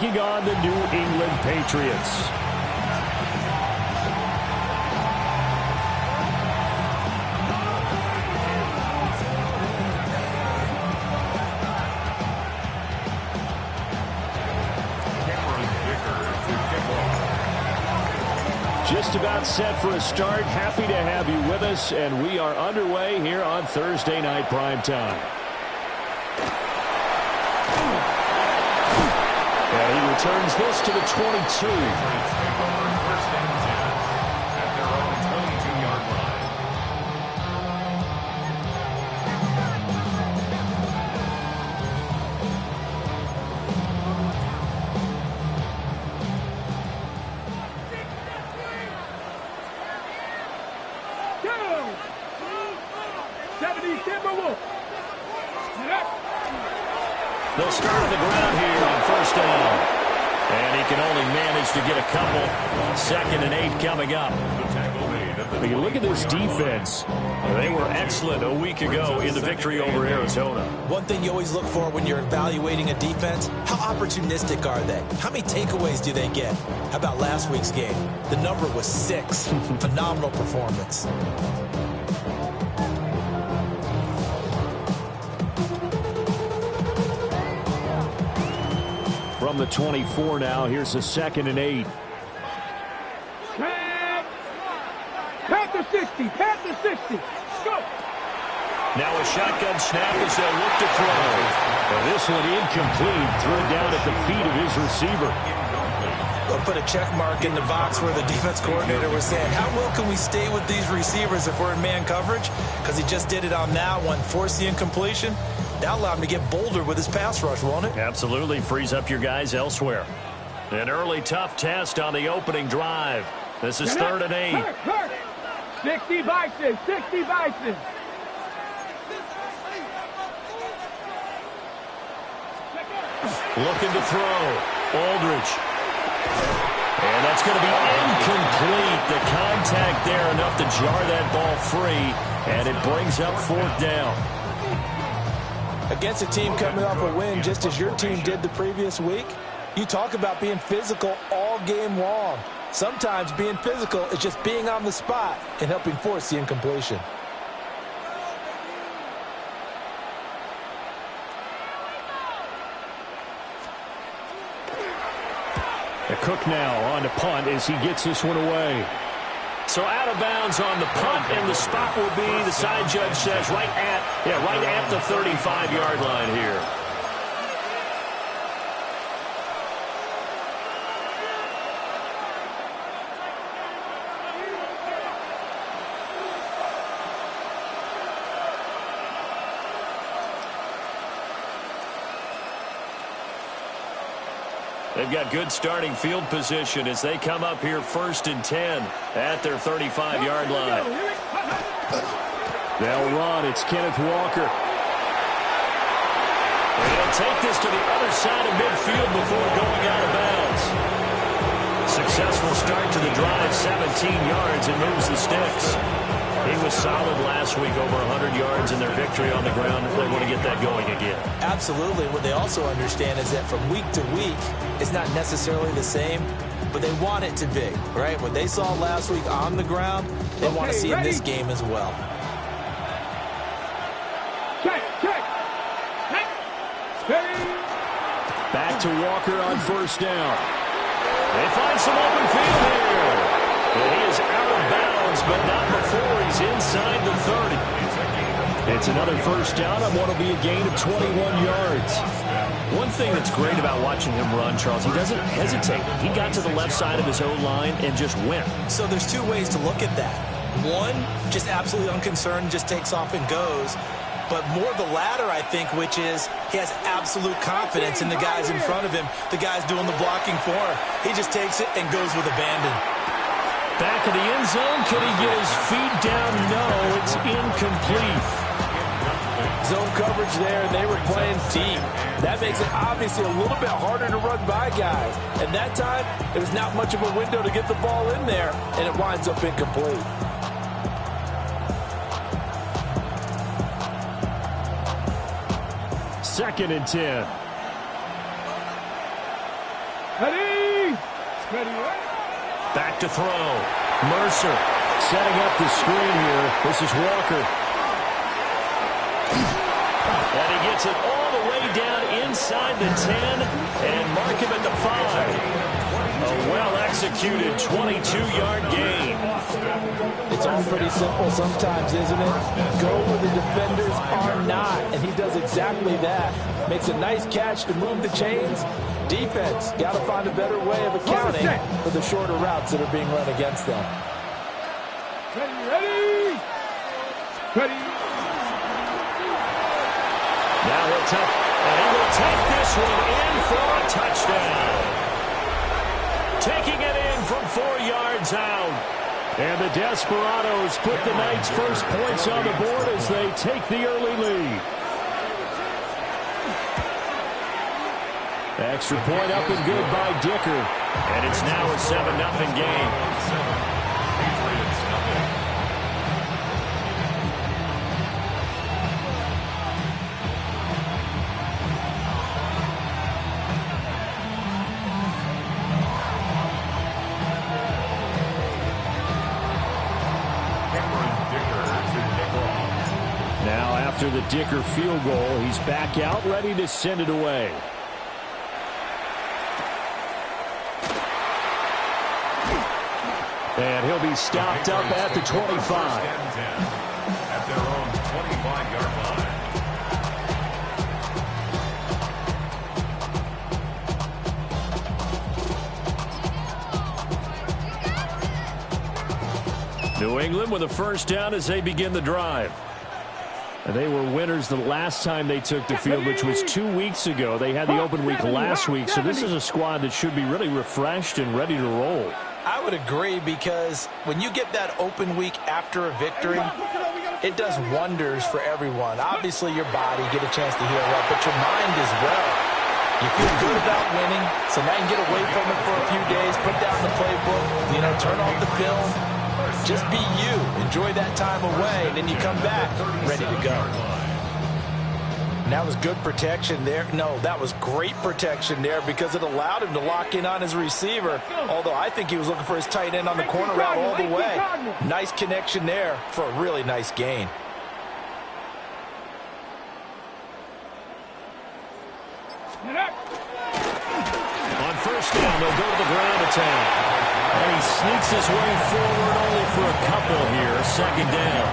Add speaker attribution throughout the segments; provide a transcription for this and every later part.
Speaker 1: taking on the New England Patriots. Just about set for a start. Happy to have you with us, and we are underway here on Thursday Night Primetime. And he returns this to the 22. They'll start on the ground here on first down. And he can only manage to get a couple. 2nd and 8 coming up. You look at this defense. They were excellent a week ago in the victory over Arizona.
Speaker 2: One thing you always look for when you're evaluating a defense, how opportunistic are they? How many takeaways do they get? How about last week's game? The number was 6. Phenomenal performance.
Speaker 1: From the 24 now, here's a 2nd and 8.
Speaker 3: Panther 60, Panther 60. Go.
Speaker 1: Now a shotgun snap as they'll look to throw. And this one incomplete. Threw it down at the feet of his receiver.
Speaker 2: They'll put a check mark in the box where the defense coordinator was saying, how well can we stay with these receivers if we're in man coverage? Because he just did it on that one, forced the incompletion. That allowed him to get bolder with his pass rush, won't it?
Speaker 1: Absolutely. Frees up your guys elsewhere. An early tough test on the opening drive. This is 3rd and 8.
Speaker 3: 60 Bison, 60 Bison.
Speaker 1: Looking to throw. Aldridge. And that's going to be incomplete. The contact there enough to jar that ball free. And it brings up 4th down.
Speaker 2: Against a team coming off a win just as your team did the previous week, you talk about being physical all game long. Sometimes being physical is just being on the spot and helping force the incompletion.
Speaker 1: Cook now on the punt as he gets this one away. So out of bounds on the punt, and the spot will be, the side judge says, right at the 35-yard line here. They've got good starting field position as they come up here 1st and 10 at their 35-yard line. They'll run. It's Kenneth Walker. And he'll take this to the other side of midfield before going out of bounds. Successful start to the drive, 17 yards, and moves the sticks. He was solid last week, over 100 yards in their victory on the ground. They want to get that going again.
Speaker 2: Absolutely. What they also understand is that from week to week, it's not necessarily the same, but they want it to be, right? What they saw last week on the ground, they want to see in this game as well.
Speaker 3: Check.
Speaker 1: Back to Walker on 1st down. They find some open field here. And he is out of bounds, but not before he's inside the 30. It's another 1st down on what will be a gain of 21 yards. One thing that's great about watching him run, Charles, he doesn't hesitate. He got to the left side of his own line and just went.
Speaker 2: So there's 2 ways to look at that. One, just absolutely unconcerned, just takes off and goes. But more the latter, I think, which is he has absolute confidence in the guys in front of him, the guys doing the blocking for him. He just takes it and goes with abandon.
Speaker 1: Back of the end zone. Could he get his feet down? No, it's incomplete.
Speaker 4: Zone coverage there, and they were playing deep. That makes it obviously a little bit harder to run by guys. And that time, there was not much of a window to get the ball in there, and it winds up incomplete.
Speaker 1: Second and 10.
Speaker 3: Ready. Ready.
Speaker 1: Back to throw. Mercer setting up the screen here. This is Walker. And he gets it all the way down inside the 10 and mark him at the 5. A well-executed 22-yard gain.
Speaker 4: It's all pretty simple sometimes, isn't it? Go where the defenders are not, and he does exactly that. Makes a nice catch to move the chains. Defense, got to find a better way of accounting for the shorter routes that are being run against them.
Speaker 3: Ready, ready. Ready.
Speaker 1: Now he'll take, and he will take this one in for a touchdown. Taking it in from 4 yards out. And the Desperados put the Knights' first points on the board as they take the early lead. Extra point up and good by Dicker. And it's now a 7-0 game. Now after the Dicker field goal, he's back out, ready to send it away. And he'll be stopped up at the 25.
Speaker 5: At their own 25-yard
Speaker 1: line. New England with a first down as they begin the drive. And they were winners the last time they took the field, which was 2 weeks ago. They had the open week last week, so this is a squad that should be really refreshed and ready to roll.
Speaker 2: I would agree, because when you get that open week after a victory, it does wonders for everyone. Obviously, your body, get a chance to heal up, but your mind as well. You feel good about winning, so now you can get away from it for a few days, put down the playbook, turn off the film. Just be you. Enjoy that time away, and then you come back ready to go. And that was good protection there. No, that was great protection there because it allowed him to lock in on his receiver, although I think he was looking for his tight end on the corner route all the way. Nice connection there for a really nice gain.
Speaker 1: On first down, they'll go to the ground attack. And he sneaks his way forward only for a couple here. Second down.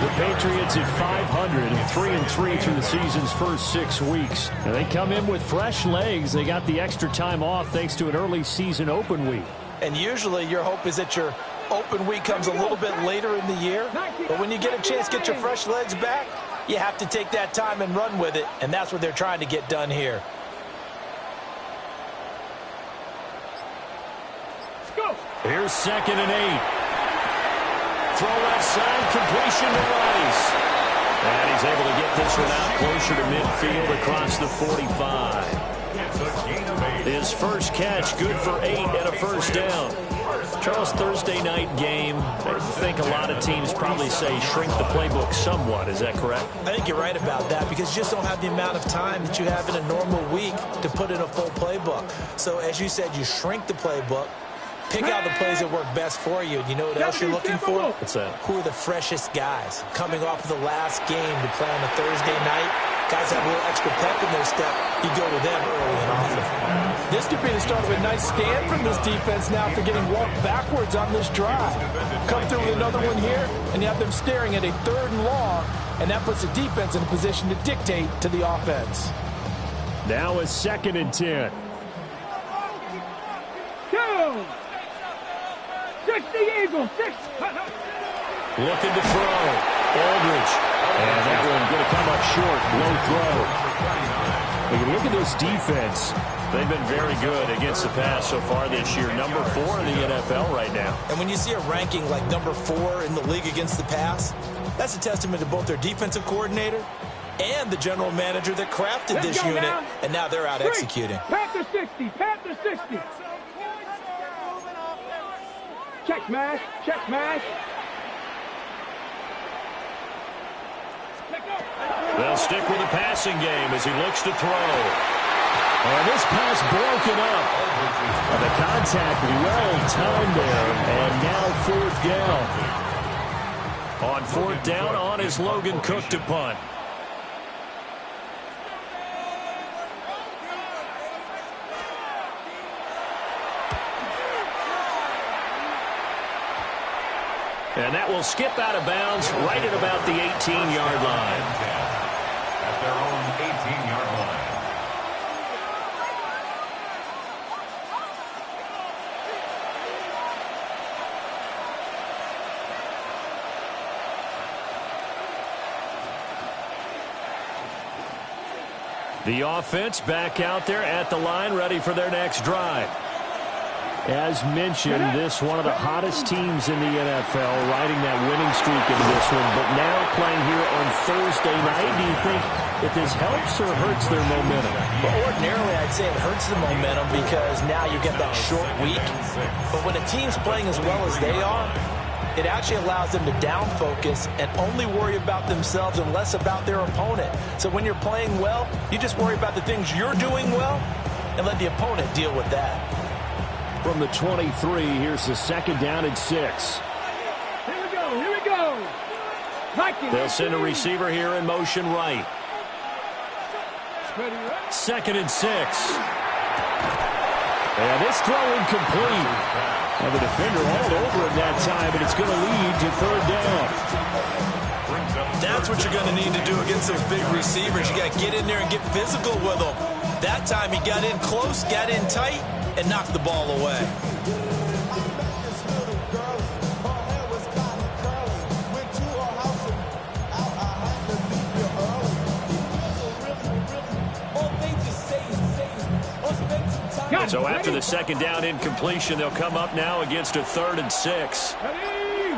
Speaker 1: The Patriots at 500, 3-3 through the season's first 6 weeks. And they come in with fresh legs. They got the extra time off thanks to an early season open week.
Speaker 2: And usually your hope is that your open week comes a little bit later in the year. But when you get a chance to get your fresh legs back, you have to take that time and run with it. And that's what they're trying to get done here.
Speaker 1: Here's 2nd and 8. Throw left side, completion to Rice. And he's able to get this one out closer to midfield across the 45. His first catch, good for 8 and a first down. Charles, Thursday night game, I think a lot of teams probably say shrink the playbook somewhat. Is that correct?
Speaker 2: I think you're right about that because you just don't have the amount of time that you have in a normal week to put in a full playbook. So as you said, you shrink the playbook. Pick out the plays that work best for you. You know what else you're looking for?
Speaker 1: What's that?
Speaker 2: Who are the freshest guys coming off of the last game to play on a Thursday night? Guys have a little extra pep in their step. You go to them early and often.
Speaker 4: This could be the start of a nice stand from this defense now for getting walked backwards on this drive. Come through with another one here, and you have them staring at a 3rd and long, and that puts the defense in a position to dictate to the offense.
Speaker 1: Now a 2nd and 10.
Speaker 3: 60 Eagles, 6.
Speaker 1: Looking to throw. Aldridge. And that one going to come up short. Low throw. When you look at this defense, they've been very good against the pass so far this year. Number 4 in the NFL right now.
Speaker 2: And when you see a ranking like number 4 in the league against the pass, that's a testament to both their defensive coordinator and the general manager that crafted this unit. Now. And now they're out executing.
Speaker 3: Panther 60, Panther 60. Check mash, check mash.
Speaker 1: They'll stick with the passing game as he looks to throw. And this pass broken up. And the contact well timed there. And now fourth down. On fourth down, on is Logan Cook to punt. And that will skip out of bounds right at about the 18-yard line.
Speaker 5: At their own 18-yard line.
Speaker 1: The offense back out there at the line, ready for their next drive. As mentioned, this one of the hottest teams in the NFL, riding that winning streak into this one, but now playing here on Thursday night. Do you think that this helps or hurts their momentum?
Speaker 2: Well, ordinarily, I'd say it hurts the momentum because now you get that short week. But when a team's playing as well as they are, it actually allows them to down focus and only worry about themselves and less about their opponent. So when you're playing well, you just worry about the things you're doing well and let the opponent deal with that.
Speaker 1: From the 23, here's the second down and 6.
Speaker 3: Here we go, here we go.
Speaker 1: They'll send a receiver here in motion right.
Speaker 3: Ready, ready.
Speaker 1: Second and 6. And this throw incomplete. And the defender all over it that time, and it's going to lead to third down.
Speaker 2: That's what you're going to need to do against those big receivers. You got to get in there and get physical with them. That time he got in close, got in tight, and knocked the ball away.
Speaker 1: So after the second down incompletion, they'll come up now against a 3rd and 6.
Speaker 3: Ready.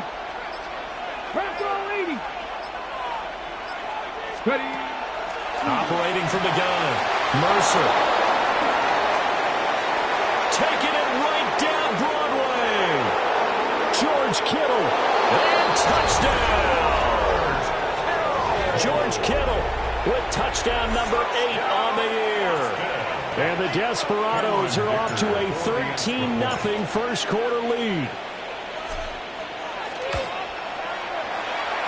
Speaker 3: Press all 80. Ready.
Speaker 1: Operating from the gun, Mercer. Taking it right down Broadway. George Kittle. And touchdown. George Kittle with touchdown number 8 on the year. And the Desperados are off to a 13-0 first quarter lead.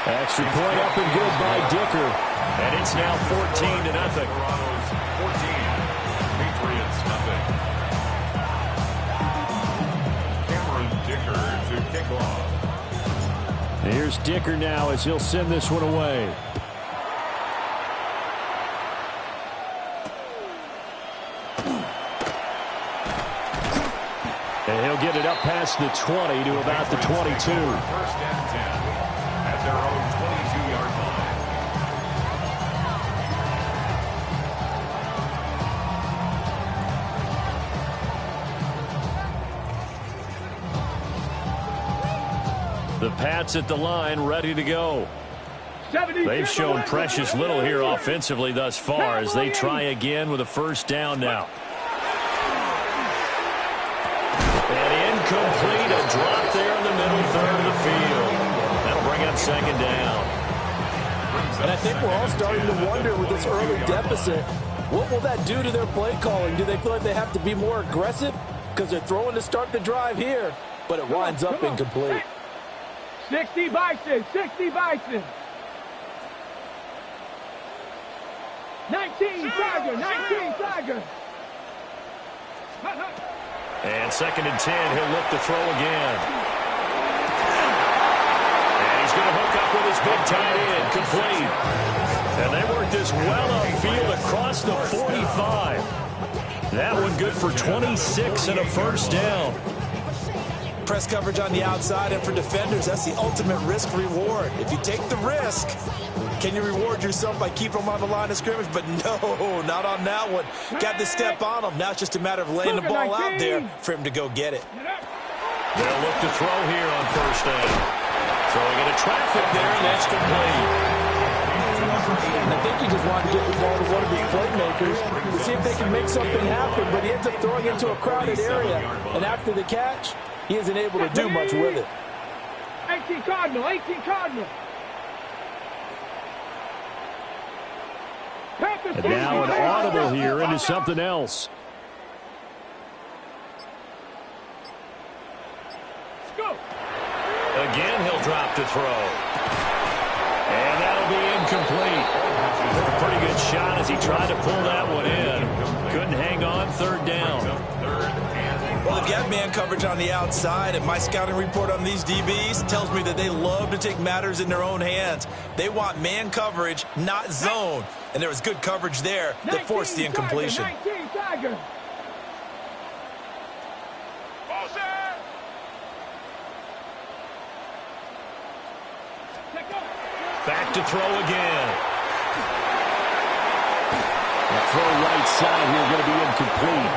Speaker 1: Extra point up and good by Dicker. And it's now 14-0.
Speaker 5: Desperados 14, Patriots nothing. Cameron Dicker to kick off.
Speaker 1: Here's Dicker now as he'll send this one away. And he'll get it up past the 20 to about the 22.
Speaker 5: First and 10 at their own 22-yard
Speaker 1: The Pats at the line, ready to go. They've shown precious little here offensively thus far as they try again with a first down now. Complete, a drop there in the middle third of the field. That'll bring up second down.
Speaker 4: And I think we're all starting to wonder with this early deficit, what will that do to their play calling? Do they feel like they have to be more aggressive? Because they're throwing to start the drive here, but it winds up incomplete.
Speaker 3: 60 Bison, 60 Bison. 19 Tiger, 19 Tiger.
Speaker 1: And second and 10, he'll look to throw again. And he's going to hook up with his big tight end, complete. And they worked this well upfield across the 45. That one good for 26 and a first down.
Speaker 2: Press coverage on the outside, and for defenders, that's the ultimate risk-reward. If you take the risk, can you reward yourself by keeping them on the line of scrimmage? But no, not on that one. Got to step on them. Now it's just a matter of laying the ball out there for him to go get it.
Speaker 1: They'll look to throw here on first down. Throwing into traffic there, and that's complete.
Speaker 4: I think he just wanted to get the ball to one of his playmakers to see if they can make something happen, but he ends up throwing into a crowded area. And after the catch, he isn't able to do much with it.
Speaker 3: 18 Cardinal, 18 Cardinal. Pack
Speaker 1: And now an audible here into something else. Again, he'll drop to throw. And that'll be incomplete. Took a pretty good shot as he tried to pull that one in. Couldn't hang on, third down.
Speaker 2: Well, they've got man coverage on the outside, and my scouting report on these DBs tells me that they love to take matters in their own hands. They want man coverage, not zone. And there was good coverage there that forced the incompletion.
Speaker 3: 19 Tiger.
Speaker 1: Back to throw again. The throw right side here going to be incomplete.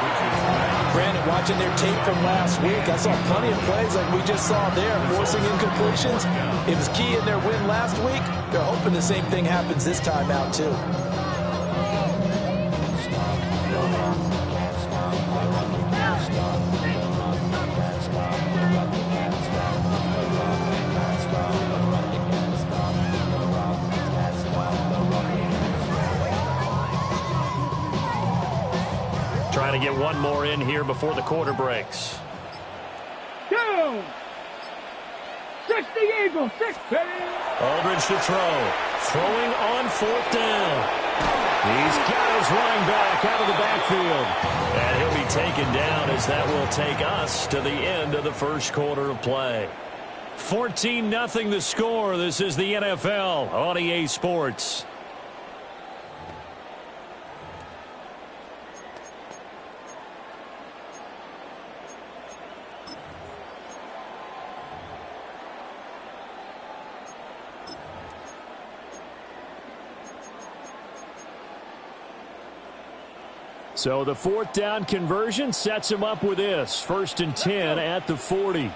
Speaker 4: Brandon, watching their tape from last week, I saw plenty of plays like we just saw there, forcing incompletions. It was key in their win last week. They're hoping the same thing happens this time out, too.
Speaker 1: Trying to get one more in here before the quarter breaks.
Speaker 3: Down. 60 Eagles. 60.
Speaker 1: Aldridge to throw. Throwing on fourth down. He's got his running back out of the backfield. And he'll be taken down as that will take us to the end of the first quarter of play. 14-0 the score. This is the NFL on EA Sports. So the fourth down conversion sets him up with this. 1st and 10 at the 40.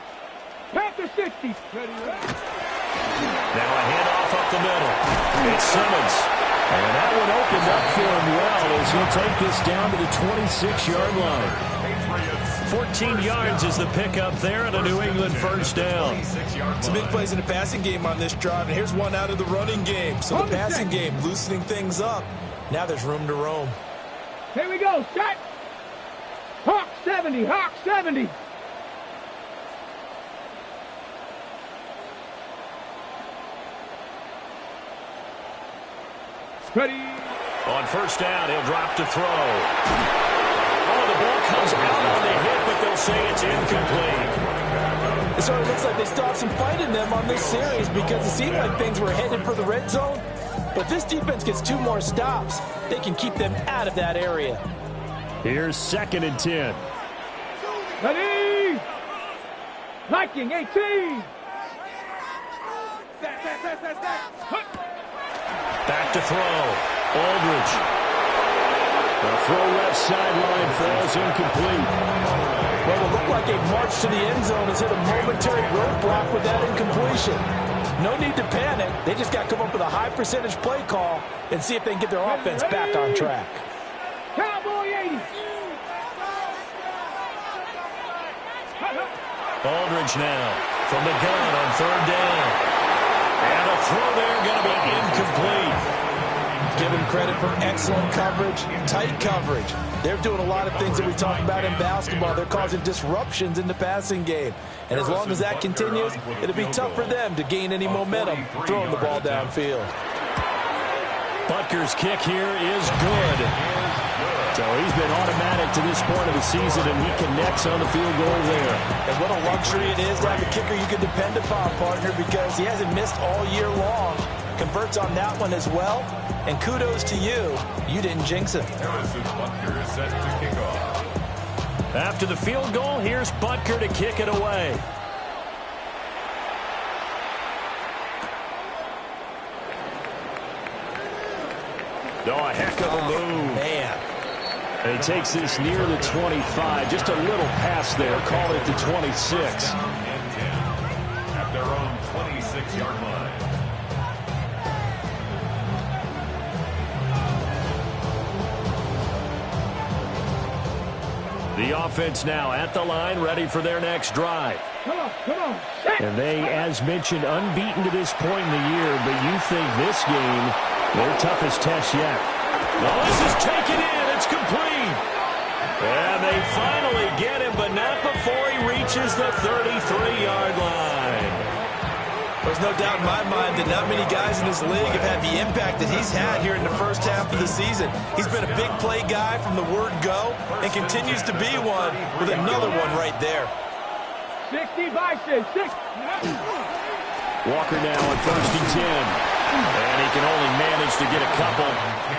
Speaker 3: Back to 60. Ready.
Speaker 1: Now a handoff up the middle. It's Simmons. And that one opened up for him well as he'll take this down to the 26-yard line. 14 yards is the pickup there and a New England first down.
Speaker 2: Some big plays in the passing game on this drive, and here's one out of the running game. So the passing game loosening things up. Now there's room to roam.
Speaker 3: Here we go. Set. Hawk 70. Hawk 70. Ready.
Speaker 1: On first down, he'll drop to throw. Oh, the ball comes out on the hit, but they'll say it's incomplete.
Speaker 4: It sort of looks like they still have some fight in them on this series because it seemed like things were headed for the red zone. But this defense gets 2 more stops. They can keep them out of that area.
Speaker 1: Here's 2nd and 10.
Speaker 3: Ready. Viking 18.
Speaker 1: Back to throw. Aldridge. The throw left sideline falls incomplete.
Speaker 4: Well, it looked like a march to the end zone has hit a momentary roadblock with that incompletion. No need to panic. They just got to come up with a high percentage play call and see if they can get their offense back on track.
Speaker 3: Cowboy 80.
Speaker 1: Aldridge now from the gun on 3rd down. And a throw there going to be incomplete.
Speaker 4: Give them credit for excellent coverage, tight coverage. They're doing a lot of things that we talk about in basketball. They're causing disruptions in the passing game. And as long as that continues, it'll be tough for them to gain any momentum throwing the ball downfield.
Speaker 1: Butker's kick here is good. So he's been automatic to this point of the season, and he connects on the field goal there.
Speaker 4: And what a luxury it is to have a kicker you can depend upon, partner, because he hasn't missed all year long. Converts on that one as well. And kudos to you. You didn't jinx him.
Speaker 5: Butker is set to kick off.
Speaker 1: After the field goal, here's Butker to kick it away. Oh, a heck of a move.
Speaker 2: Man.
Speaker 1: And he takes this near the 25. Just a little pass there. Call it the 26.
Speaker 5: And 10 at their own 26-yard line.
Speaker 1: The offense now at the line, ready for their next drive.
Speaker 3: Come on.
Speaker 1: And they, as mentioned, unbeaten to this point in the year, but you think this game, their toughest test yet. Oh, this is taken in. It's complete. And they finally get him, but not before he reaches the 33-yard line.
Speaker 2: There's no doubt in my mind that not many guys in this league have had the impact that he's had here in the first half of the season. He's been a big play guy from the word go and continues to be one with another one right there.
Speaker 3: 60 vices, 6.
Speaker 1: Walker now on 1st and 10. And he can only manage to get a couple.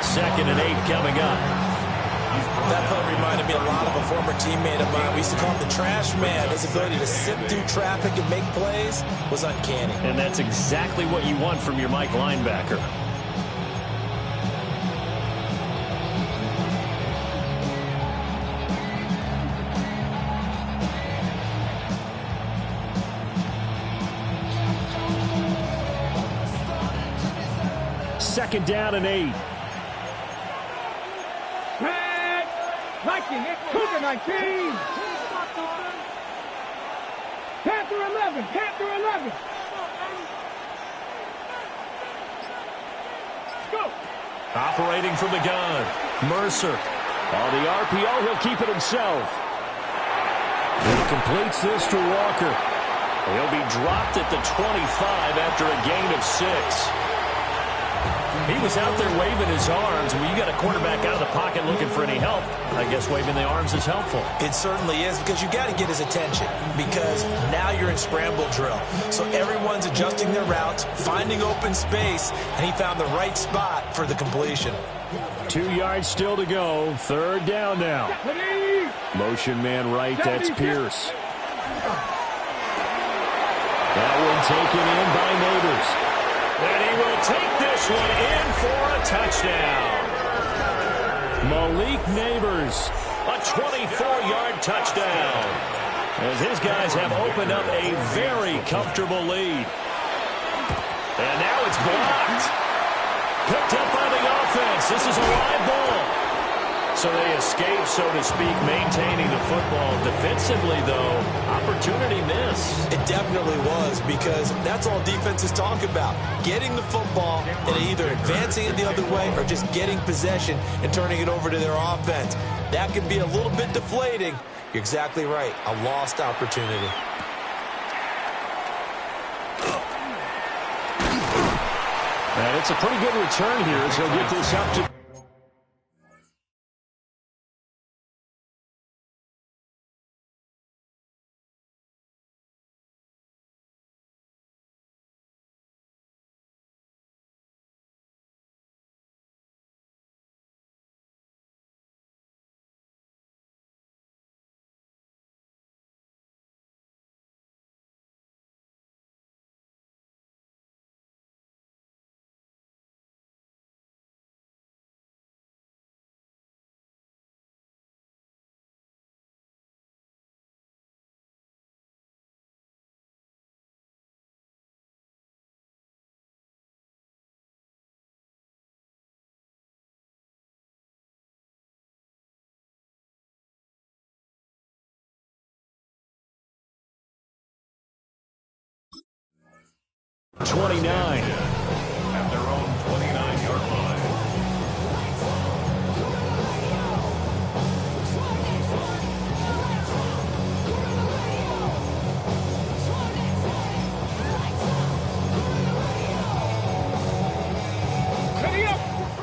Speaker 1: 2nd and 8 coming up.
Speaker 2: That play reminded me a lot of a former teammate of mine. We used to call him the trash man. His ability to sit through traffic and make plays was uncanny.
Speaker 1: And that's exactly what you want from your Mike linebacker. Second down and 8.
Speaker 3: Viking, Cougar 19. Panther 11, Panther 11. Go.
Speaker 1: Operating from the gun, Mercer. On the RPO, he'll keep it himself. He completes this to Walker. He'll be dropped at the 25 after a gain of 6. He was out there waving his arms. When you got a quarterback out of the pocket looking for any help, I guess waving the arms is helpful.
Speaker 2: It certainly is, because you got to get his attention, because now you're in scramble drill. So everyone's adjusting their routes, finding open space, and he found the right spot for the completion.
Speaker 1: 2 yards still to go. 3rd down now. Motion man right, that's Pierce. That one taken in by Neighbors. And he will take this one in for a touchdown. Malik Neighbors, a 24-yard touchdown. As his guys have opened up a very comfortable lead. And now it's blocked. Picked up by the offense. This is a live ball. So they escape, so to speak, maintaining the football. Defensively, though, opportunity miss.
Speaker 2: It definitely was, because that's all defenses talk about. Getting the football and either advancing it the other way or just getting possession and turning it over to their offense. That can be a little bit deflating. You're exactly right. A lost opportunity.
Speaker 1: And it's a pretty good return here as he'll get this up to... '29.
Speaker 5: At their own 29-yard line.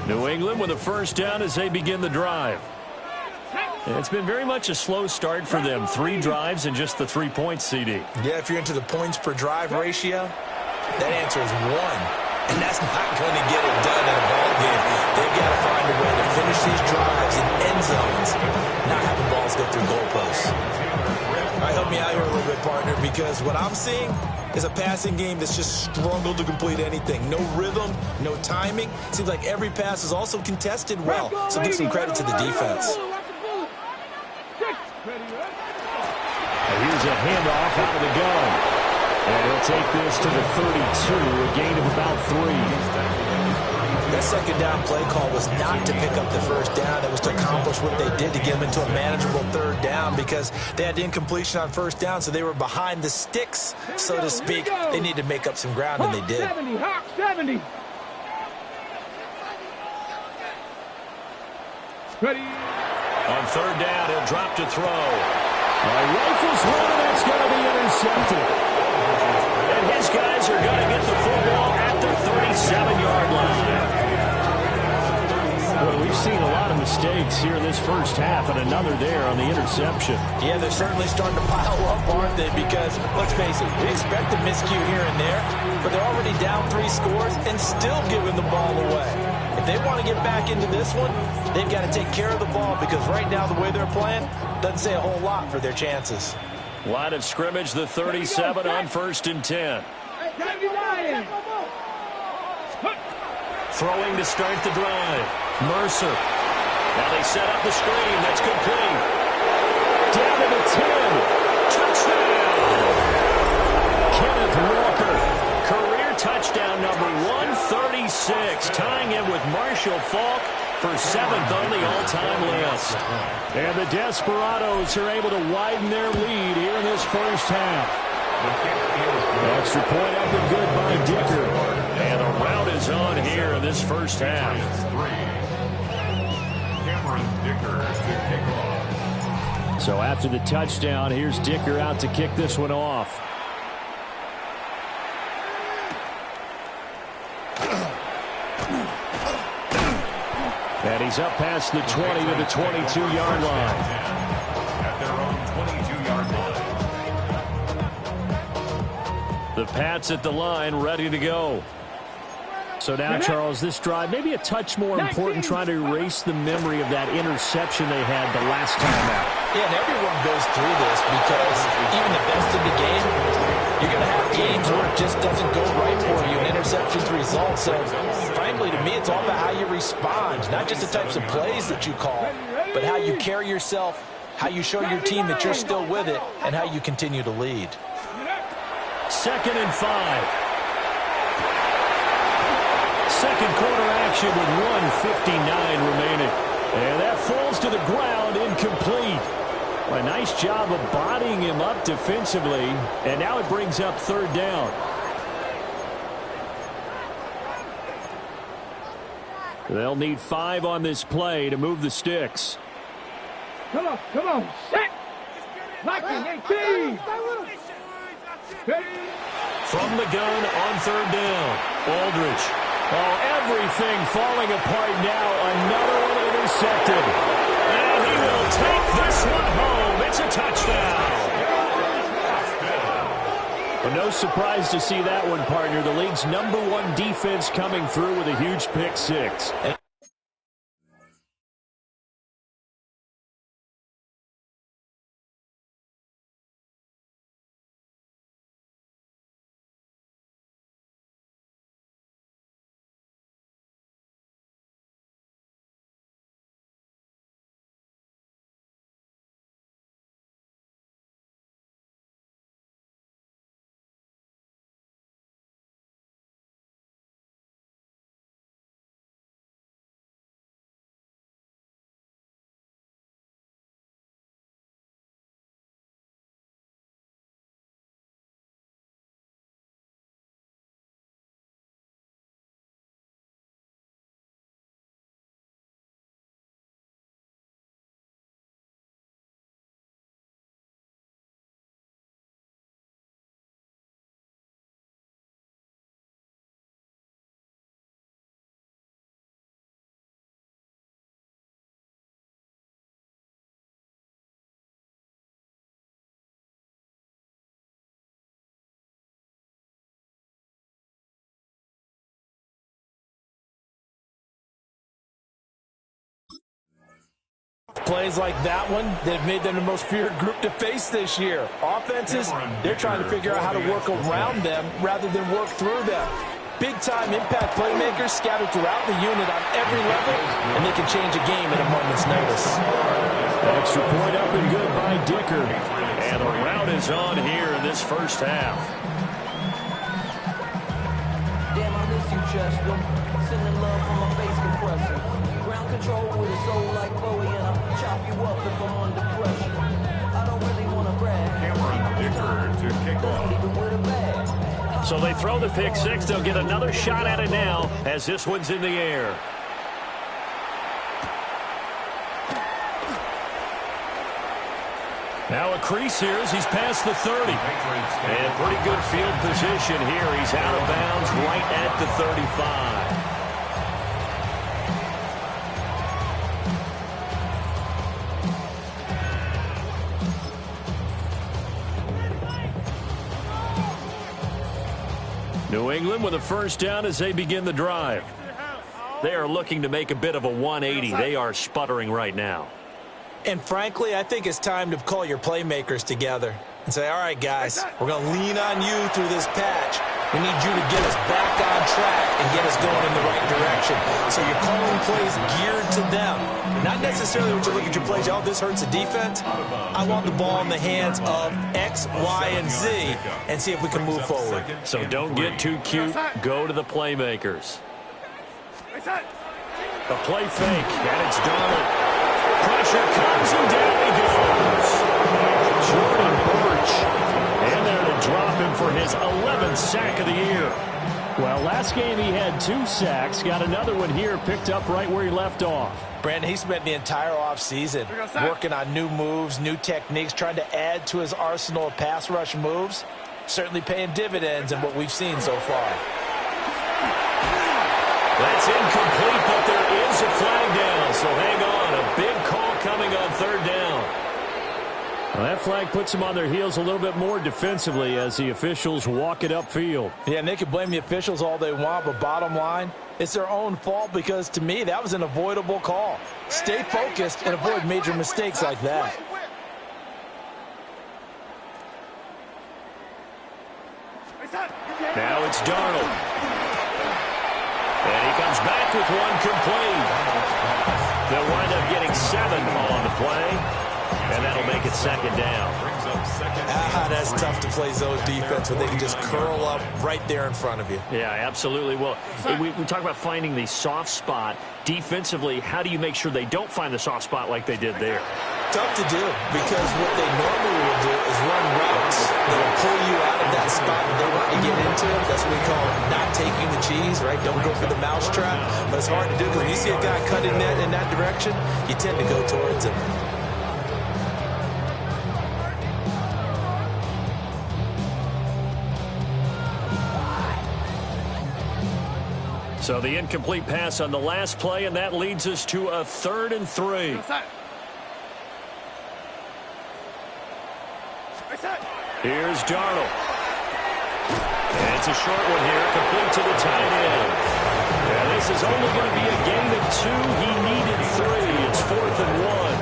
Speaker 1: New England with a 1st down as they begin the drive. And it's been very much a slow start for them. 3 drives and just the 3 points, CD.
Speaker 2: Yeah, if you're into the points per drive ratio, that answer is 1. And that's not going to get it done in a ball game. They've got to find a way to finish these drives in end zones, not having balls go through goalposts. All right, help me out here a little bit, partner, because what I'm seeing is a passing game that's just struggled to complete anything. No rhythm, no timing. Seems like every pass is also contested well. So give some credit to the defense.
Speaker 1: And here's a handoff out of the gun. And he'll take this to the 32, a gain of about 3.
Speaker 2: That 2nd down play call was not to pick up the 1st down. It was to accomplish what they did to get them into a manageable 3rd down, because they had incompletion on 1st down, so they were behind the sticks, so to speak. They needed to make up some ground, and they did.
Speaker 3: 70, Hawk 70. Ready.
Speaker 1: On third down, he'll drop to throw. Rifles one, and that's going to be intercepted. And his guys are going to get the football at the 37-yard line. Well, we've seen a lot of mistakes here in this first half, and another there on the interception.
Speaker 2: Yeah, they're certainly starting to pile up, aren't they? Because, let's face it, we expect a miscue here and there, but they're already down 3 scores and still giving the ball away. If they want to get back into this one, they've got to take care of the ball, because right now the way they're playing doesn't say a whole lot for their chances.
Speaker 1: Line of scrimmage, the 37 on 1st and 10. Throwing to start the drive. Mercer. Now they set up the screen. That's complete. Down to the 10. Touchdown. Kenneth Walker. Career touchdown number 136. Tying in with Marshall Faulk for 7th on the all-time list. And the Desperados are able to widen their lead here in this first half. Extra point up and good by Dicker. And a rout is on here in this first half. So after the touchdown, here's Dicker out to kick this one off. And he's up past the 20 to the 22-yard line.
Speaker 5: At their own 22-yard line.
Speaker 1: The Pats at the line, ready to go. So now, Charles, this drive, maybe a touch more important, trying to erase the memory of that interception they had the last time out.
Speaker 2: Yeah, and everyone goes through this because even the best in the game, you're going to have games where it just doesn't go right for you, and interceptions result. So, frankly, to me, it's all about how you respond, not just the types of plays that you call, but how you carry yourself, how you show your team that you're still with it, and how you continue to lead.
Speaker 1: 2nd and 5. Second quarter action with 1:59 remaining. And that falls to the ground, incomplete. A nice job of bodying him up defensively. And now it brings up 3rd down. They'll need 5 on this play to move the sticks.
Speaker 3: Come on, set. Locking 18.
Speaker 1: From the gun on 3rd down. Aldridge. Oh, everything falling apart now. Another one intercepted. And he will take this one home. It's a touchdown. Well, no surprise to see that one, partner. The league's #1 defense coming through with a huge pick 6.
Speaker 2: Plays like that one, they've made them the most feared group to face this year. Offenses, they're trying to figure out how to work around them rather than work through them. Big-time impact playmakers scattered throughout the unit on every level, and they can change a game at a moment's notice.
Speaker 1: Extra point up and good by Dicker. And a rout is on here in this first half.
Speaker 6: Damn, I miss you, Chester. Sending love from my face compressor. Ground control with a soul like Bowie, and I'll chop you up if I'm under pressure. I don't really want to brag.
Speaker 5: Cameron Dicker to kick off.
Speaker 6: Even with a bag.
Speaker 1: So they throw the pick 6. They'll get another shot at it now as this one's in the air. Now a crease here as he's past the 30. And pretty good field position here. He's out of bounds right at the 35. New England with a first down as they begin the drive. They are looking to make a bit of a 180. They are sputtering right now.
Speaker 2: And frankly, I think it's time to call your playmakers together and say, all right, guys, we're going to lean on you through this patch. We need you to get us back on track and get us going in the right direction. So you're calling plays geared to them. Not necessarily when you look at your plays, oh, this hurts the defense. I want the ball in the hands of X, Y, and Z and see if we can move forward.
Speaker 1: So don't get too cute. Go to the playmakers. The play fake, and it's Darnold. Pressure comes, and down he goes. Jordan Birch. And there to drop him for his 11th sack of the year. Well, last game he had 2 sacks. Got another one here, picked up right where he left off.
Speaker 2: Brandon, he spent the entire offseason working on new moves, new techniques, trying to add to his arsenal of pass rush moves. Certainly paying dividends in what we've seen so far.
Speaker 1: That's incomplete, but there is a flag down, so hang on. A big call coming on 3rd down. Well, that flag puts them on their heels a little bit more defensively as the officials walk it upfield.
Speaker 2: Yeah, and they can blame the officials all they want, but bottom line, it's their own fault because, to me, that was an avoidable call. Stay focused and avoid major mistakes like that.
Speaker 1: Now it's Darnold. And he comes back with one complete. They'll wind up getting 7 on the play, and that'll make it 2nd down.
Speaker 2: That's tough to play zone defense when they can just curl up right there in front of you.
Speaker 1: Yeah, absolutely. Well, we talk about finding the soft spot. Defensively, how do you make sure they don't find the soft spot like they did there?
Speaker 2: Tough to do because what they normally will do is run routes that will pull you out of that spot that they want to get into. That's what we call not taking the cheese, right? Don't go for the mousetrap. But it's hard to do because when you see a guy cutting that in that direction, you tend to go towards him.
Speaker 1: So the incomplete pass on the last play, and that leads us to a 3rd and 3. Here's Darnold. And it's a short one here, complete to the tight end. And this is only going to be a gain of 2. He needed 3. It's 4th and 1.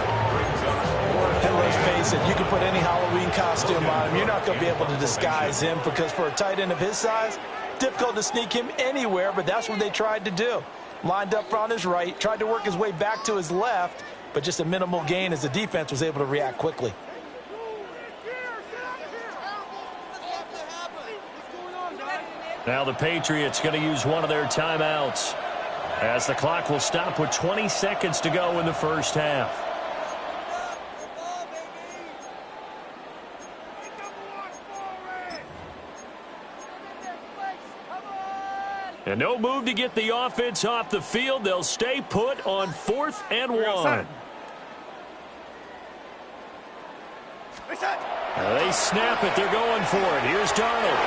Speaker 2: And let's face it, you can put any Halloween costume on him. You're not going to be able to disguise him because for a tight end of his size, difficult to sneak him anywhere, but that's what they tried to do. Lined up on his right, tried to work his way back to his left, but just a minimal gain as the defense was able to react quickly.
Speaker 1: Now the Patriots going to use one of their timeouts as the clock will stop with 20 seconds to go in the first half. And no move to get the offense off the field. They'll stay put on 4th and 1. They snap it. They're going for it. Here's Darnold.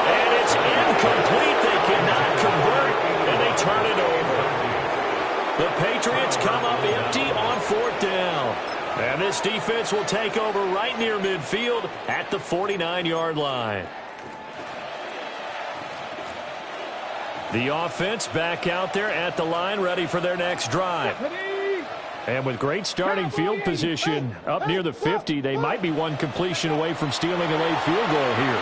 Speaker 1: And it's incomplete. They cannot convert, and they turn it over. The Patriots come up empty on 4th down. And this defense will take over right near midfield at the 49-yard line. The offense back out there at the line, ready for their next drive. And with great starting field position up near the 50, they might be one completion away from stealing a late field goal here.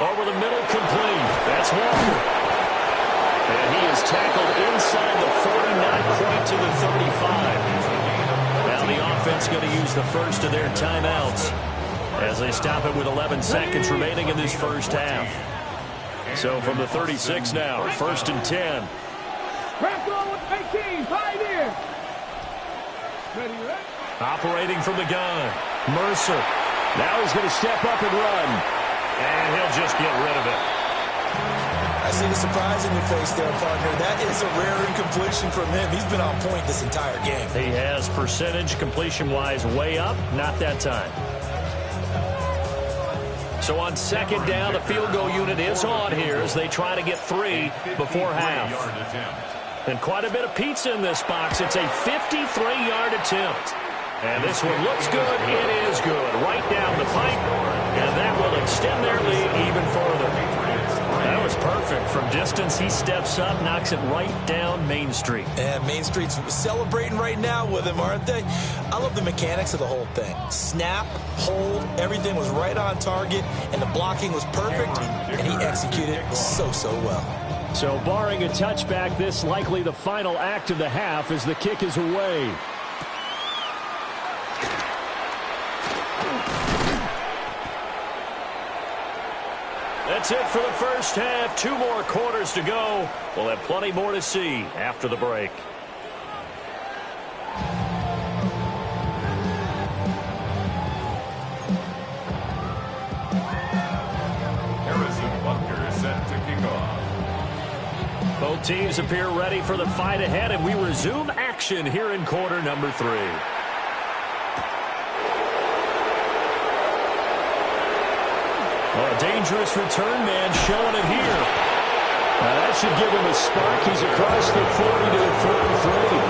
Speaker 1: Over the middle, complete. That's Walker. And he is tackled inside the 40, not quite to the 35. Now the offense going to use the first of their timeouts as they stop it with 11 seconds remaining in this first half. So from the 36 now, 1st and 10. Operating from the gun, Mercer. Now he's going to step up and run. And he'll just get rid of it.
Speaker 2: I see the surprise in your face there, partner. That is a rare incompletion from him. He's been on point this entire game.
Speaker 1: He has percentage completion-wise way up. Not that time. So on second down, the field goal unit is on here as they try to get 3 before half. And quite a bit of pizza in this box. It's a 53-yard attempt. And this one looks good. It is good. Right down the pipe. And that will extend their lead even further. That was perfect. From distance, he steps up, knocks it right down Main Street.
Speaker 2: And Main Street's celebrating right now with him, aren't they? I love the mechanics of the whole thing. Snap, hold, everything was right on target, and the blocking was perfect, and he executed so well.
Speaker 1: So barring a touchback, this likely the final act of the half as the kick is away. That's it for the first half. 2 more quarters to go. We'll have plenty more to see after the break.
Speaker 5: Harrison Butker is set to kick off.
Speaker 1: Both teams appear ready for the fight ahead, and we resume action here in quarter number 3. A dangerous return man showing it here. Now that should give him a spark. He's across the 40 to the 43.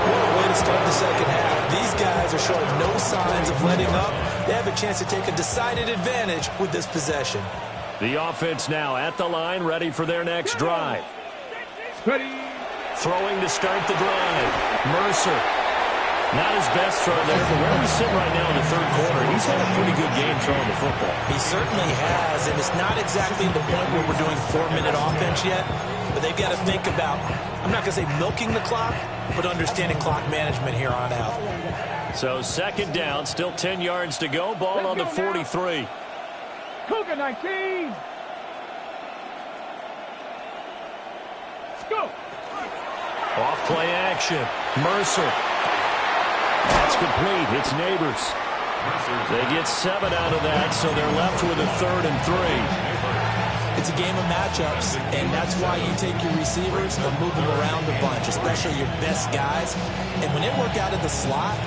Speaker 2: What a way to start the second half. These guys are showing no signs of letting up. They have a chance to take a decided advantage with this possession.
Speaker 1: The offense now at the line, ready for their next drive.
Speaker 3: Ready.
Speaker 1: Throwing to start the drive. Mercer. Not his best throw there, but where we sit right now in the third quarter, he's had a pretty good game throwing the football.
Speaker 2: He certainly has, and it's not exactly the point where we're doing 4-minute offense yet, but they've got to think about, I'm not going to say milking the clock, but understanding clock management here on out.
Speaker 1: So second down, still 10 yards to go, ball on the 43.
Speaker 3: Cougar 19. Go.
Speaker 1: Off play action. Mercer. That's complete. It's Neighbors. They get 7 out of that, so they're left with a 3rd and 3.
Speaker 2: It's a game of matchups, and that's why you take your receivers and move them around a bunch, especially your best guys. And when they work out of the slot,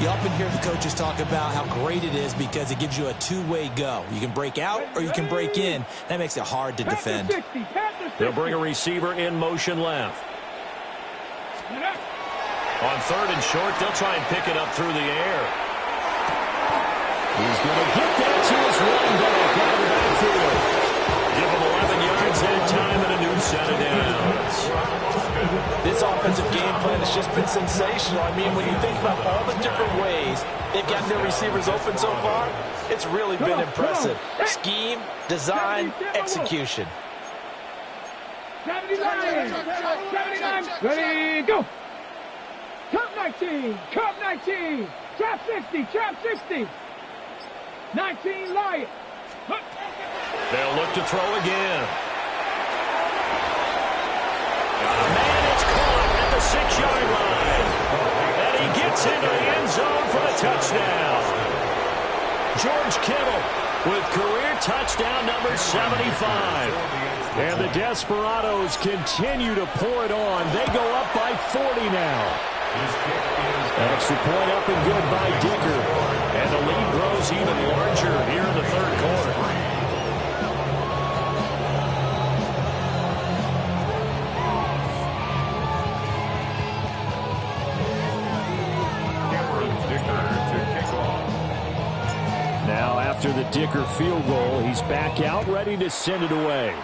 Speaker 2: you often hear the coaches talk about how great it is because it gives you a two-way go. You can break out or you can break in. That makes it hard to defend.
Speaker 1: They'll bring a receiver in motion left. On 3rd and short, they'll try and pick it up through the air. He's going to get that to his running back out of the backfield. Give him 11 yards that time and a new set of downs.
Speaker 4: This offensive game plan has just been sensational. I mean, when you think about all the different ways they've got their receivers open so far, it's really been impressive. Scheme, design, execution.
Speaker 3: 79. Ready, go. Cup 19, Cup 19, trap 60, trap 60. 19, Lion.
Speaker 1: They'll look to throw again. Man, it's caught at the 6-yard line. And he gets into the end zone for the touchdown. George Kittle with career touchdown number 75. And the Desperados continue to pour it on. They go up by 40 now. Extra point up and good by Dicker. And the lead grows even larger here in the third quarter. Now after the Dicker field goal, he's back out ready to send it away.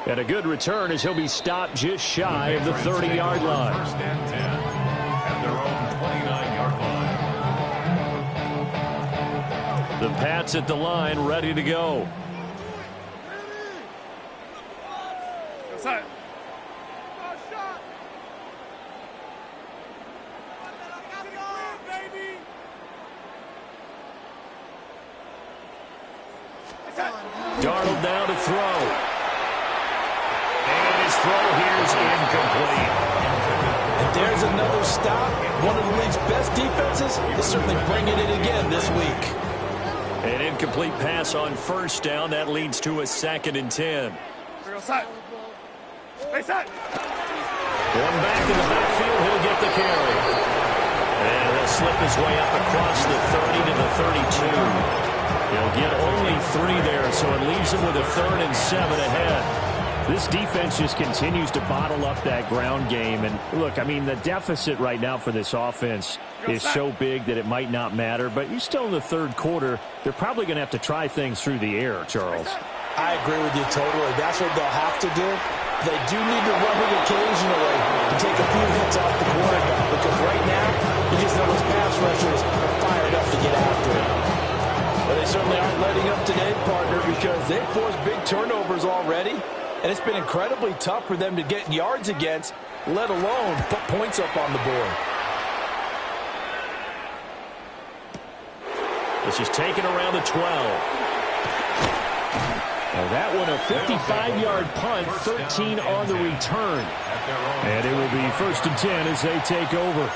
Speaker 1: And a good return as he'll be stopped just shy of the 30-yard line.
Speaker 5: First and 10 at their own 29-yard line.
Speaker 1: The Pats at the line, ready to go. Darnold now to throw. And his throw here is incomplete.
Speaker 2: And
Speaker 4: there's another stop. One of the league's best defenses is certainly bringing it again this week.
Speaker 1: An incomplete pass on first down. That leads to a 2nd and 10. One back in the backfield. He'll get the carry. And he'll slip his way up across the 30 to the 32. He'll get only 3 there, so it leaves him with a 3rd and 7 ahead. This defense just continues to bottle up that ground game. And, look, I mean, the deficit right now for this offense is so big that it might not matter. But you're still in the 3rd quarter. They're probably going to have to try things through the air, Charles.
Speaker 2: I agree with you totally. That's what they'll have to do. They do need to run it occasionally to take a few hits off the quarterback. Because right now, you just know those pass rushers are fired up to get after it.
Speaker 4: Well, they certainly aren't letting up today, partner, because they've forced big turnovers already. And it's been incredibly tough for them to get yards against, let alone put points up on the board.
Speaker 1: This is taken around the 12. Now that one a 55-yard punt, 13 on the return. And it will be 1st and 10 as they take over.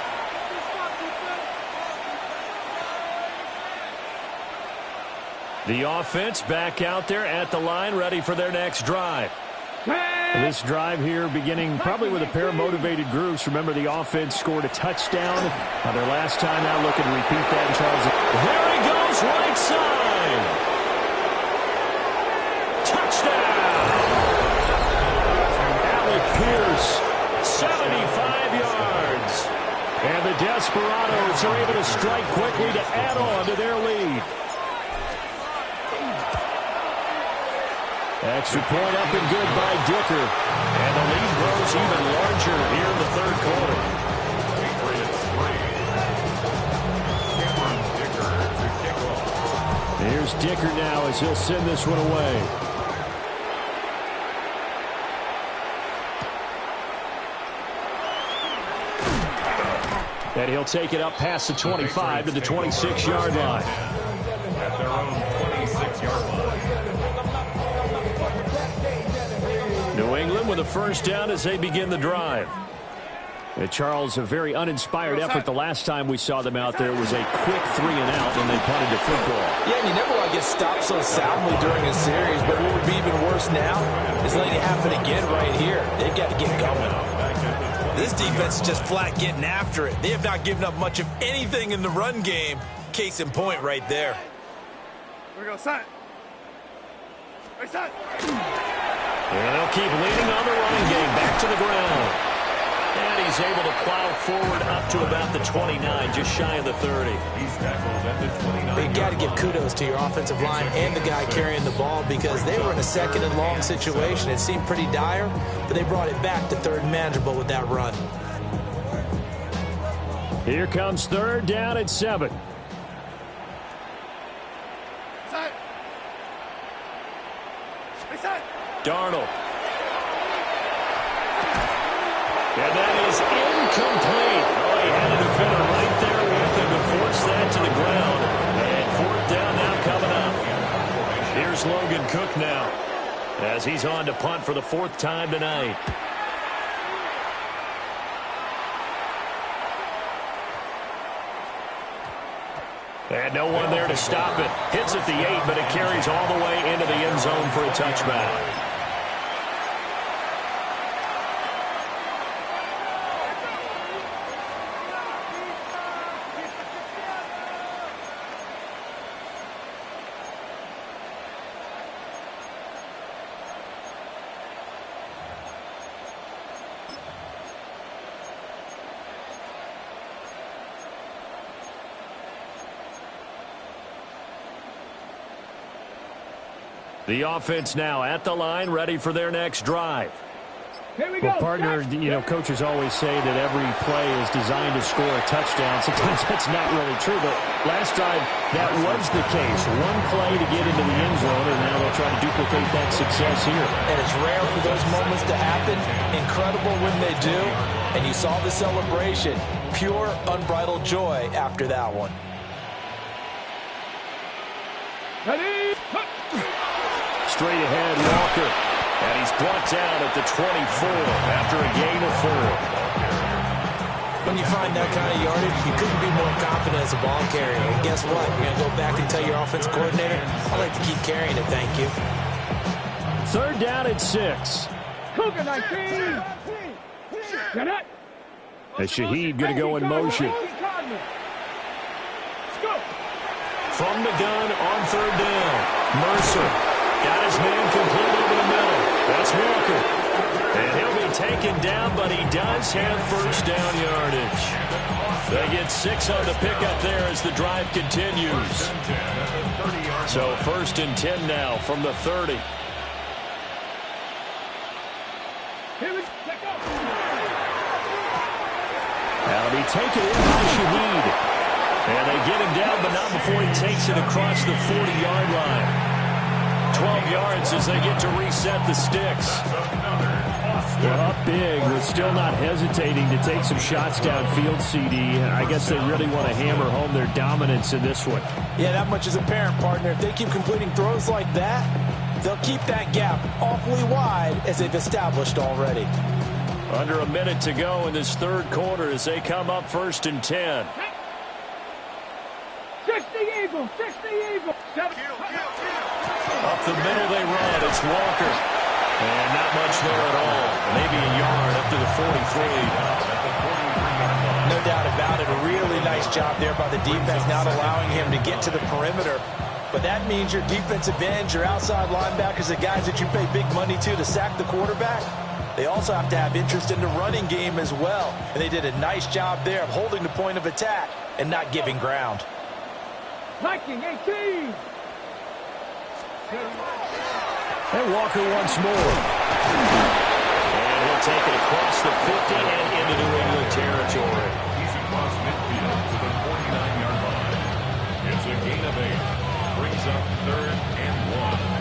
Speaker 1: The offense back out there at the line, ready for their next drive. This drive here beginning probably with a pair of motivated groups. Remember, the offense scored a touchdown on their last time out. Looking to repeat that in Charles. There he goes, right side. Touchdown. Alec Pierce, 75 yards. And the Desperados are able to strike quickly to add on to their lead. Extra point up and good by Dicker. And the lead grows even larger here in the 3rd quarter. Here's Dicker now as he'll send this one away. And he'll take it up past the 25 to the 26-yard line.
Speaker 5: At their own 26-yard line.
Speaker 1: New England with a 1st down as they begin the drive. Charles, a very uninspired effort the last time we saw them out there. It was a quick 3 and out, and they punted to football.
Speaker 4: Yeah, and you never want to get stopped so soundly during a series, but what would be even worse now is letting it happen again right here. They've got to get going.
Speaker 2: This defense is just flat getting after it. They have not given up much of anything in the run game. Case in point right there.
Speaker 3: Here we go, set. Hey, set.
Speaker 1: And they'll keep leading on the running game back to the ground. And he's able to plow forward up to about the 29, just shy of the 30.
Speaker 5: He's tackled at the 29.
Speaker 2: But you got to give kudos to your offensive line and the guy carrying the ball because they were in a 2nd and long situation. It seemed pretty dire, but they brought it back to 3rd and manageable with that run.
Speaker 1: Here comes 3rd down at 7.
Speaker 3: Set. Hey, set.
Speaker 1: Darnold. And that is incomplete. Oh, he had a defender right there with him to force that to the ground. And 4th down now coming up. Here's Logan Cook now as he's on to punt for the 4th time tonight. And no one there to stop it. Hits at the 8, but it carries all the way into the end zone for a touchback. The offense now at the line, ready for their next drive.
Speaker 3: Here we go.
Speaker 1: Well, partner, you know, coaches always say that every play is designed to score a touchdown. Sometimes that's not really true, but last drive, that was the case. One play to get into the end zone, and now they'll try to duplicate that success here.
Speaker 2: And it's rare for those moments to happen. Incredible when they do. And you saw the celebration. Pure, unbridled joy after that one.
Speaker 3: Ready?
Speaker 1: Straight ahead, Walker. And he's brought down at the 24 after a gain of 4.
Speaker 2: When you find that kind of yardage, you couldn't be more confident as a ball carrier. And guess what? You're going to go back and tell your offensive coordinator, I'd like to keep carrying it, thank you.
Speaker 1: Third down at 6.
Speaker 3: Cougar 19. Get it.
Speaker 1: And Shaheed going to go in motion. From the gun on third down. Mercer got his man complete over the middle. That's Walker. And he'll be taken down, but he does have first down yardage. They get 6 on the pickup there as the drive continues. So 1st and 10 now from the 30. Now to be taken in by Shaheed. And they get him down, but not before he takes it across the 40-yard line. 12 yards as they get to reset the sticks. Well, up big, but still not hesitating to take some shots downfield, CD. I guess they really want to hammer home their dominance in this one.
Speaker 2: Yeah, that much is apparent, partner. If they keep completing throws like that, they'll keep that gap awfully wide as they've established already.
Speaker 1: Under a minute to go in this third quarter as they come up 1st and 10.
Speaker 3: 60 Eagles, 60 Eagles.
Speaker 1: Up the middle they run. It's Walker. And not much there at all. Maybe a yard up to the 43.
Speaker 2: No doubt about it. A really nice job there by the defense, not allowing him to get to the perimeter. But that means your defensive ends, your outside linebackers, the guys that you pay big money to sack the quarterback, they also have to have interest in the running game as well. And they did a nice job there of holding the point of attack and not giving ground.
Speaker 3: Viking 18.
Speaker 1: And Walker once more. And he'll take it across the 50 and into New England territory.
Speaker 5: He's across midfield to the 49-yard line. It's a gain of 8. Brings up 3rd and 1.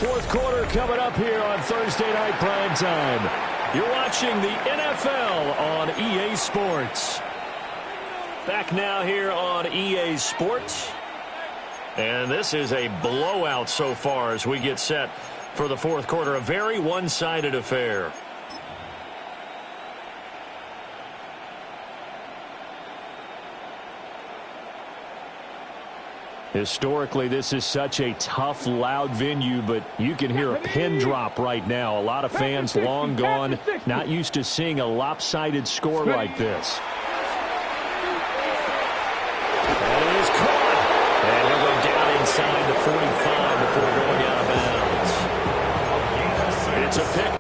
Speaker 1: Fourth quarter coming up here on Thursday Night Primetime. You're watching the NFL on EA Sports. Back now here on EA Sports. And this is a blowout so far as we get set for the fourth quarter. A very one-sided affair. Historically, this is such a tough, loud venue, but you can hear a pin drop right now. A lot of fans long gone, not used to seeing a lopsided score like this. And it is caught. And he'll go down inside the 45 before going out of bounds. It's a pick.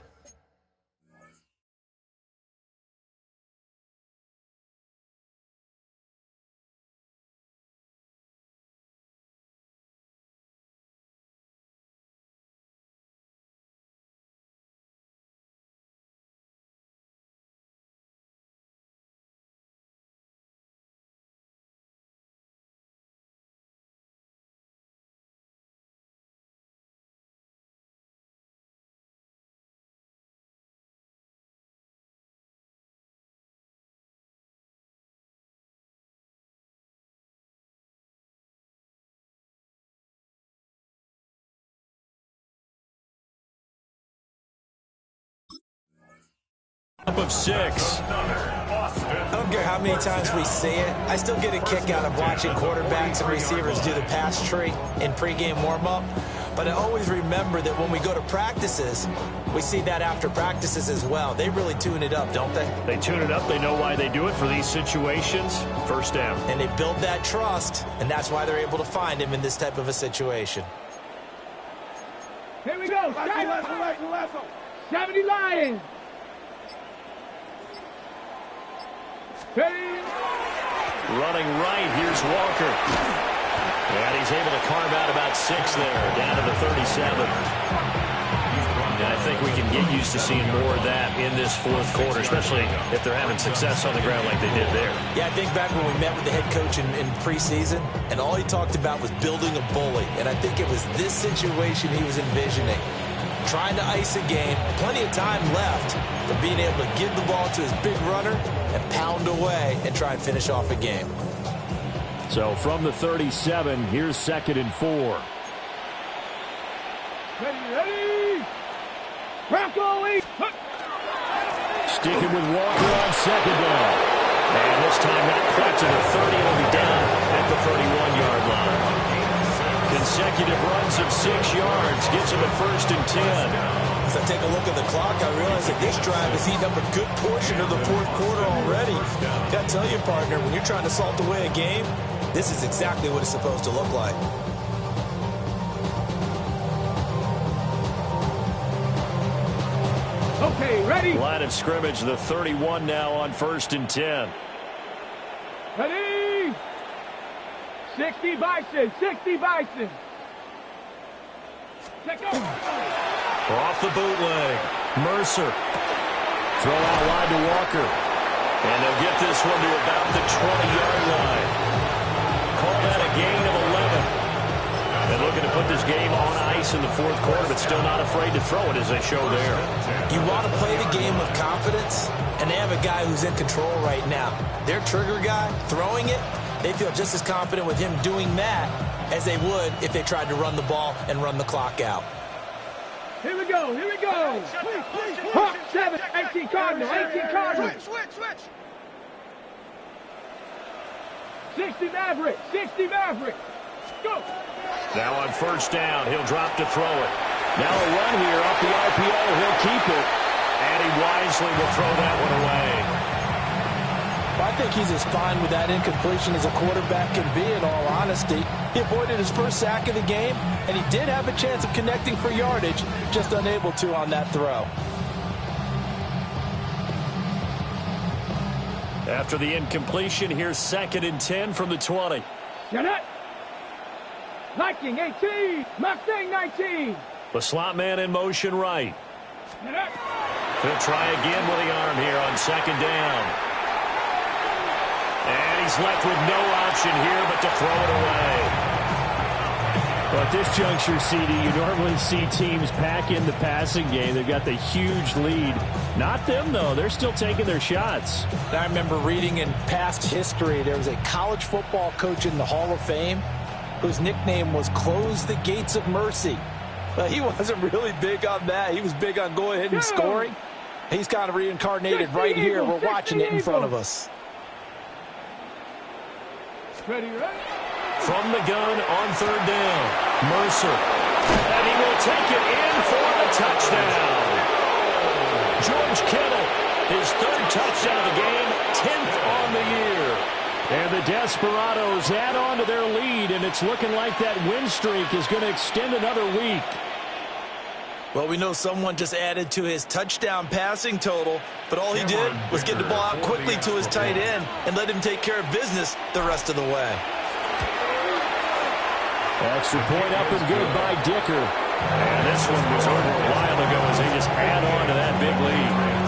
Speaker 1: Up of 6.
Speaker 2: I don't care how many times we see it. I still get a kick out of watching quarterbacks and receivers do the pass tree in pregame warm-up. But I always remember that when we go to practices, we see that after practices as well. They really tune it up, don't they?
Speaker 1: They tune it up. They know why they do it for these situations. First down.
Speaker 2: And they build that trust, and that's why they're able to find him in this type of a situation.
Speaker 3: Here we go. 70 Lions.
Speaker 1: Running right, here's Walker. And he's able to carve out about 6 there, down to the 37. And I think we can get used to seeing more of that in this fourth quarter, especially if they're having success on the ground like they did there.
Speaker 2: Yeah, I think back when we met with the head coach in preseason, and all he talked about was building a bully. And I think it was this situation he was envisioning. Trying to ice a game, plenty of time left, but being able to give the ball to his big runner and pound away and try and finish off a game.
Speaker 1: So from the 37, here's 2nd and 4.
Speaker 3: Ready. Bronco East.
Speaker 1: Sticking with Walker on second down. And this time not quite to the 30. It'll be down at the 31-yard line. Consecutive runs of 6 yards gets him a 1st and 10.
Speaker 2: As I take a look at the clock, I realize that this drive has eaten up a good portion of the 4th quarter already. Got to tell you, partner, when you're trying to salt away a game, this is exactly what it's supposed to look like.
Speaker 3: Okay, ready.
Speaker 1: Line of scrimmage, the 31 now on 1st and 10.
Speaker 3: Ready. 60 Bison. 60 Bison. Check out.
Speaker 1: Off the bootleg. Mercer. Throw out wide to Walker. And they'll get this one to about the 20-yard line. Call that a gain of 11. They're looking to put this game on ice in the 4th quarter, but still not afraid to throw it as they show there.
Speaker 2: You want to play the game with confidence, and they have a guy who's in control right now. Their trigger guy, throwing it, they feel just as confident with him doing that as they would if they tried to run the ball and run the clock out.
Speaker 3: Here we go. Hawk 7, 18 Cardinal, 18 Cardinal.
Speaker 7: Switch.
Speaker 3: 60 Maverick, 60 Maverick. Go.
Speaker 1: Now on 1st down, he'll drop to throw it. Now a run here off the RPO. He'll keep it. And he wisely will throw that one away.
Speaker 4: I think he's as fine with that incompletion as a quarterback can be, in all honesty. He avoided his first sack of the game, and he did have a chance of connecting for yardage, just unable to on that throw.
Speaker 1: After the incompletion, here's 2nd and 10 from the 20.
Speaker 3: Janet. Viking 18, Mustang 19.
Speaker 1: The slot man in motion right.
Speaker 3: Janet.
Speaker 1: He'll try again with the arm here on 2nd down. And he's left with no option here but to throw it away.
Speaker 8: Well, at this juncture, CD, you normally see teams pack in the passing game. They've got the huge lead. Not them, though. They're still taking their shots.
Speaker 4: I remember reading in past history, there was a college football coach in the Hall of Fame whose nickname was Close the Gates of Mercy. But he wasn't really big on that. He was big on going ahead and scoring. He's kind of reincarnated right here. We're watching it in front of us.
Speaker 3: Ready.
Speaker 1: From the gun on 3rd down, Mercer. And he will take it in for a touchdown. George Kittle, his 3rd touchdown of the game, 10th on the year.
Speaker 8: And the Desperados add on to their lead, and it's looking like that win streak is going to extend another week.
Speaker 2: Well, we know someone just added to his touchdown passing total, but all he did was get the ball out quickly to his tight end and let him take care of business the rest of the way.
Speaker 8: Extra point up and good by Dicker.
Speaker 1: And this one was over a while ago as they just add on to that big lead.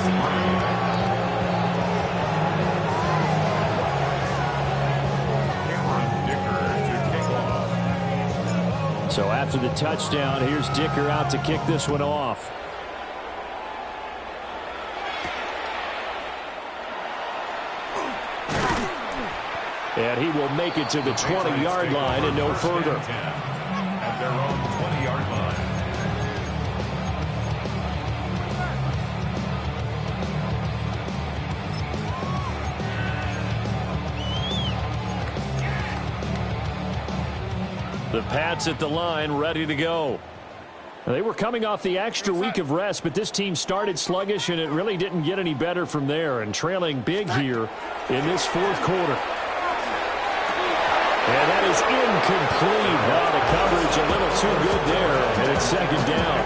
Speaker 8: So after the touchdown, here's Dicker out to kick this one off. And he will make it to the 20-yard line and no further.
Speaker 5: At their own 20-yard line.
Speaker 1: The Pats at the line, ready to go.
Speaker 8: They were coming off the extra week of rest, but this team started sluggish, and it really didn't get any better from there, and trailing big here in this 4th quarter.
Speaker 1: And that is incomplete. Now the coverage a little too good there, and it's 2nd down.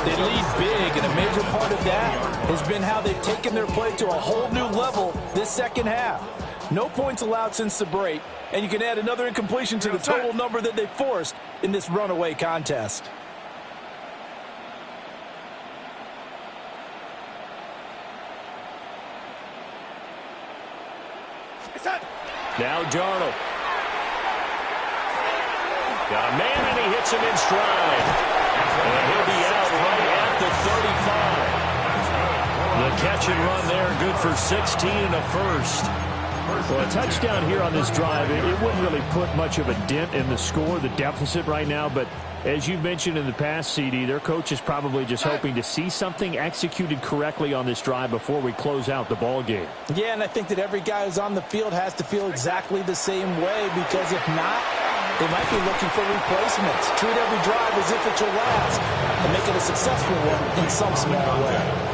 Speaker 4: They lead big, and a major part of that has been how they've taken their play to a whole new level this 2nd half. No points allowed since the break, and you can add another incompletion to the total number that they forced in this runaway contest.
Speaker 1: Now Darnold. Got a man, and he hits him in stride. And he'll be out right at the 35. The catch and run there, good for 16 and a first.
Speaker 8: Well, a touchdown here on this drive, it wouldn't really put much of a dent in the score, the deficit right now, but as you mentioned in the past, CD, their coach is probably just hoping to see something executed correctly on this drive before we close out the ball game.
Speaker 2: Yeah, and I think that every guy who's on the field has to feel exactly the same way, because if not, they might be looking for replacements. Treat every drive as if it's your last and make it a successful one in some small way.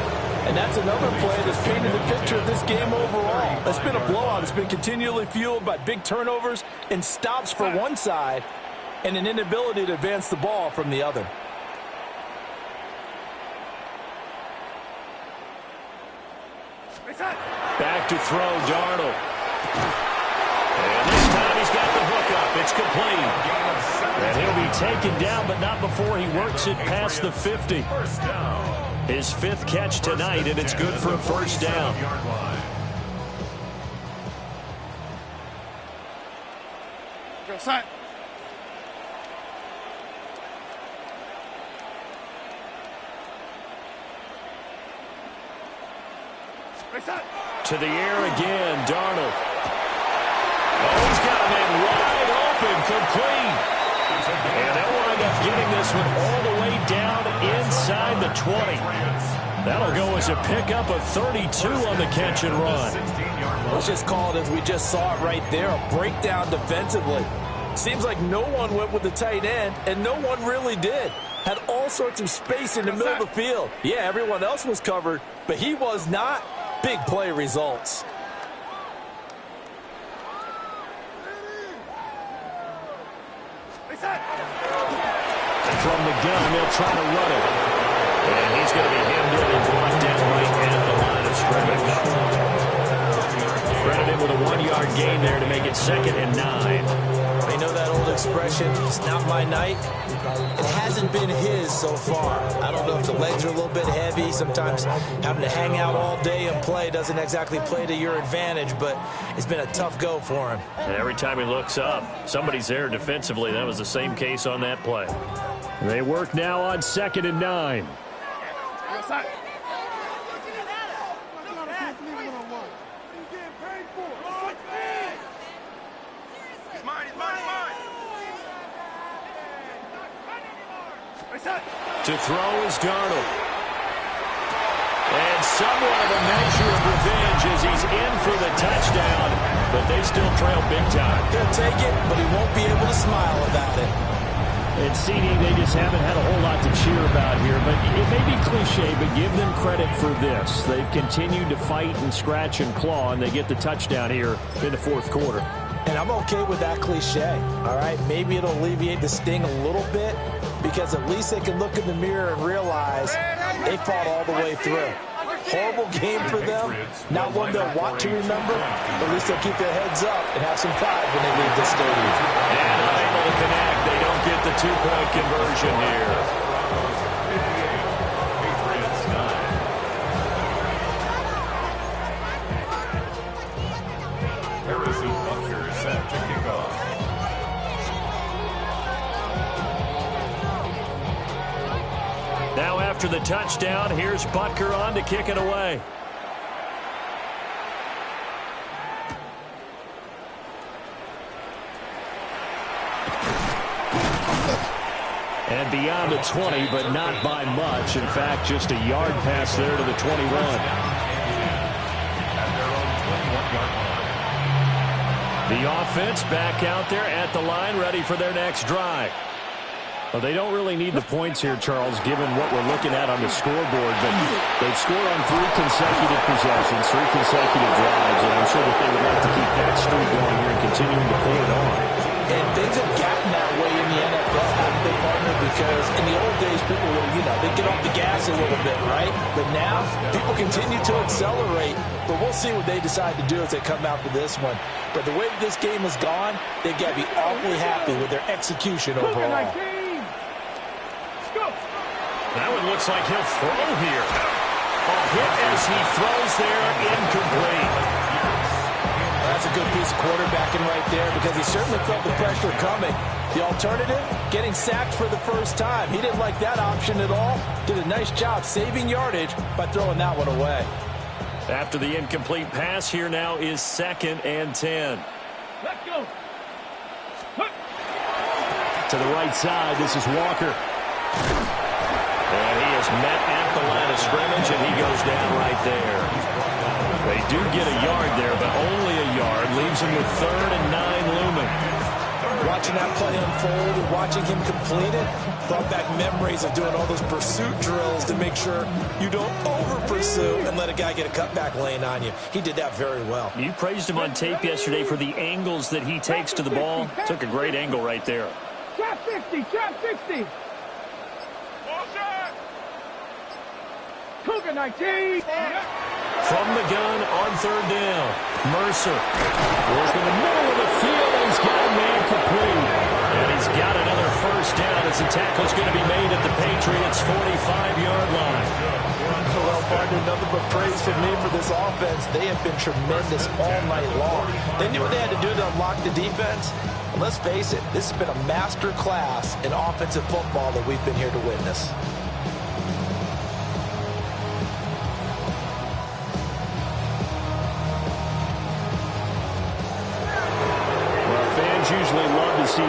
Speaker 4: And that's another play that's painted the picture of this game overall. It's been a blowout. It's been continually fueled by big turnovers and stops for one side and an inability to advance the ball from the other.
Speaker 1: Back to throw, Darnold. And this time he's got the hook up. It's complete. And he'll be taken down, but not before he works it past the 50. His 5th catch tonight, and it's good for a first down.
Speaker 3: Go side.
Speaker 1: To the air again, Darnold. Oh, he's got a man wide open, complete. And they'll wind up getting this one all the way down inside the 20. That'll go as a pickup of 32 on the catch and run.
Speaker 4: Let's just call it as we just saw it right there, a breakdown defensively. Seems like no one went with the tight end, and no one really did. Had all sorts of space in the middle of the field. Yeah, everyone else was covered, but he was not. Big play results.
Speaker 1: From the gun, they'll try to run it. And he's going to be hemmed in and brought down right at the line of scrimmage. Credited with a 1-yard gain there to make it 2nd and 9.
Speaker 2: You know that old expression, it's not my night? It hasn't been his so far. I don't know if the legs are a little bit heavy. Sometimes having to hang out all day and play doesn't exactly play to your advantage, but it's been a tough go for him.
Speaker 1: And every time he looks up, somebody's there defensively. That was the same case on that play.
Speaker 8: They work now on 2nd and 9.
Speaker 1: To throw is Darnold. And somewhat of a measure of revenge as he's in for the touchdown, but they still trail big time.
Speaker 2: He'll take it, but he won't be able to smile about it.
Speaker 8: And CD, they just haven't had a whole lot to cheer about here, but it may be cliche, but give them credit for this. They've continued to fight and scratch and claw, and they get the touchdown here in the 4th quarter.
Speaker 2: And I'm okay with that cliche, all right? Maybe it'll alleviate the sting a little bit, because at least they can look in the mirror and realize they fought all the way through. Horrible game for them, not one they'll want to remember, but at least they'll keep their heads up and have some pride when they leave the stadium.
Speaker 1: And unable to connect, they don't get the 2-point conversion here. Now after the touchdown, here's Butker on to kick it away. And beyond the 20, but not by much. In fact, just a yard pass there to the 21. The offense back out there at the line, ready for their next drive. Well, they don't really need the points here, Charles, given what we're looking at on the scoreboard. But they've scored on 3 consecutive possessions, 3 consecutive drives, and I'm sure that they would like to keep that streak going here and continuing to pull it on.
Speaker 2: And things have gotten that way in the NFL, haven't they, partner? Because in the old days, people were, they get off the gas a little bit, right? But now, people continue to accelerate. But we'll see what they decide to do as they come out to this one. But the way this game has gone, they've got to be awfully happy with their execution overall.
Speaker 1: That one looks like he'll throw here. A hit as he throws there, incomplete.
Speaker 2: That's a good piece of quarterbacking right there, because he certainly felt the pressure coming. The alternative, getting sacked for the first time. He didn't like that option at all. Did a nice job saving yardage by throwing that one away.
Speaker 1: After the incomplete pass, here now is 2nd and 10.
Speaker 3: Let's go.
Speaker 1: To the right side, this is Walker. And he is met at the line of scrimmage, and he goes down right there. They do get a yard there, but only a yard. Leaves him with 3rd and 9 looming.
Speaker 2: Watching that play unfold and watching him complete it brought back memories of doing all those pursuit drills to make sure you don't over-pursue and let a guy get a cutback lane on you. He did that very well.
Speaker 8: You praised him on tape yesterday for the angles that he takes to the ball. Took a great angle right there.
Speaker 3: Trap 60, trap 60. Cougar 19.
Speaker 1: From the gun on 3rd down. Mercer working the middle of the field. He's got a man complete. And he's got another 1st down as the tackle's going to be made at the Patriots' 45-yard line.
Speaker 2: Well, partner, nothing but praise from me for this offense. They have been tremendous all night long. They knew what they had to do to unlock the defense. And let's face it, this has been a master class in offensive football that we've been here to witness.